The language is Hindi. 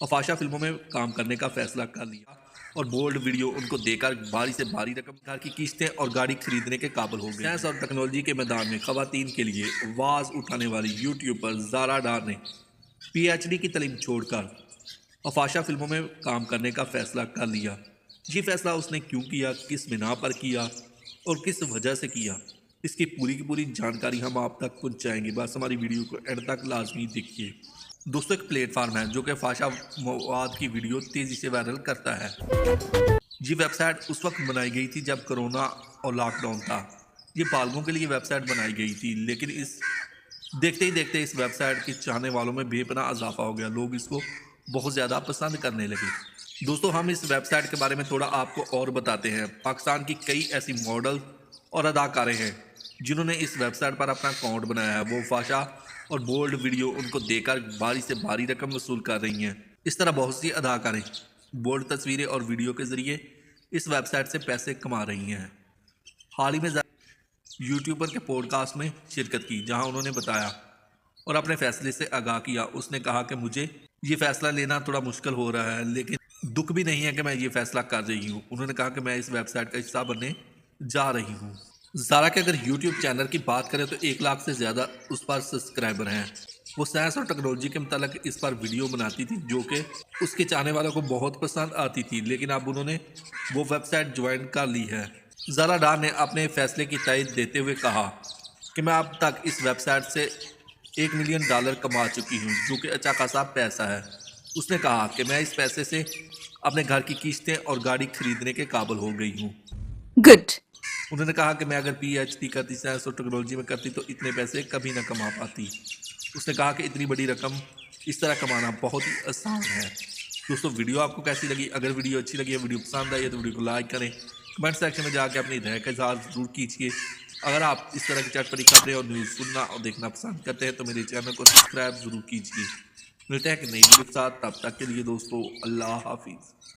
अफाशा फिल्मों में काम करने का फैसला कर लिया और बोल्ड वीडियो उनको देकर भारी से भारी रकम घर की किस्तें और गाड़ी खरीदने के काबिल हो गए। साइंस और टेक्नोलॉजी के मैदान में खवातीन के लिए आवाज उठाने वाली यूट्यूबर ज़ारा डार ने पीएचडी की तालीम छोड़कर अफाशा फिल्मों में काम करने का फैसला कर लिया। ये फैसला उसने क्यों किया, किस बिना पर किया और किस वजह से किया, इसकी पूरी की पूरी जानकारी हम आप तक पहुंचाएंगे। बस हमारी वीडियो को एंड तक लाजमी देखिए। दोस्तों, एक प्लेटफार्म है जो कि फाशा मवाद की वीडियो तेज़ी से वायरल करता है। ये वेबसाइट उस वक्त बनाई गई थी जब कोरोना और लॉकडाउन था। ये बालगों के लिए वेबसाइट बनाई गई थी, लेकिन इस देखते ही देखते इस वेबसाइट के चाहने वालों में बेपनाह इजाफा हो गया। लोग इसको बहुत ज़्यादा पसंद करने लगे। दोस्तों, हम इस वेबसाइट के बारे में थोड़ा आपको और बताते हैं। पाकिस्तान की कई ऐसी मॉडल और अदाकारें हैं जिन्होंने इस वेबसाइट पर अपना अकाउंट बनाया है। वो फाशा और बोल्ड वीडियो उनको देकर भारी से भारी रकम वसूल कर रही हैं। इस तरह बहुत सी अदाकारें बोल्ड तस्वीरें और वीडियो के ज़रिए इस वेबसाइट से पैसे कमा रही हैं। हाल ही में यूट्यूबर के पॉडकास्ट में शिरकत की, जहां उन्होंने बताया और अपने फैसले से आगाह किया। उसने कहा कि मुझे ये फैसला लेना थोड़ा मुश्किल हो रहा है, लेकिन दुख भी नहीं है कि मैं ये फैसला कर रही हूँ। उन्होंने कहा कि मैं इस वेबसाइट का हिस्सा बनने जा रही हूँ। ज़ारा के अगर यूट्यूब चैनल की बात करें तो 1 लाख से ज़्यादा उस पर सब्सक्राइबर हैं। वो साइंस और टेक्नोलॉजी के मतलब इस पर वीडियो बनाती थी जो कि उसके चाहने वालों को बहुत पसंद आती थी, लेकिन अब उन्होंने वो वेबसाइट ज्वाइन कर ली है। ज़ारा डार ने अपने फैसले की तायद देते हुए कहा कि मैं अब तक इस वेबसाइट से $1 मिलियन कमा चुकी हूँ, जो कि अच्छा खासा पैसा है। उसने कहा कि मैं इस पैसे से अपने घर की किस्तें और गाड़ी खरीदने के काबिल हो गई हूँ। Good. उन्होंने कहा कि मैं अगर पीएचडी करती, साइंस और टेक्नोलॉजी में करती, तो इतने पैसे कभी ना कमा पाती। उसने कहा कि इतनी बड़ी रकम इस तरह कमाना बहुत ही आसान है। दोस्तों, वीडियो आपको कैसी लगी? अगर वीडियो अच्छी लगी है, वीडियो पसंद आई है तो वीडियो को लाइक करें। कमेंट सेक्शन में जाकर अपनी राय का इजहार ज़रूर कीजिए। अगर आप इस तरह की चटपटी खबरें और न्यूज़ सुनना और देखना पसंद करते हैं तो मेरे चैनल को सब्सक्राइब ज़रूर कीजिए। मिलते हैं कि नई वीडियो के साथ, तब तक के लिए दोस्तों अल्लाह हाफिज़।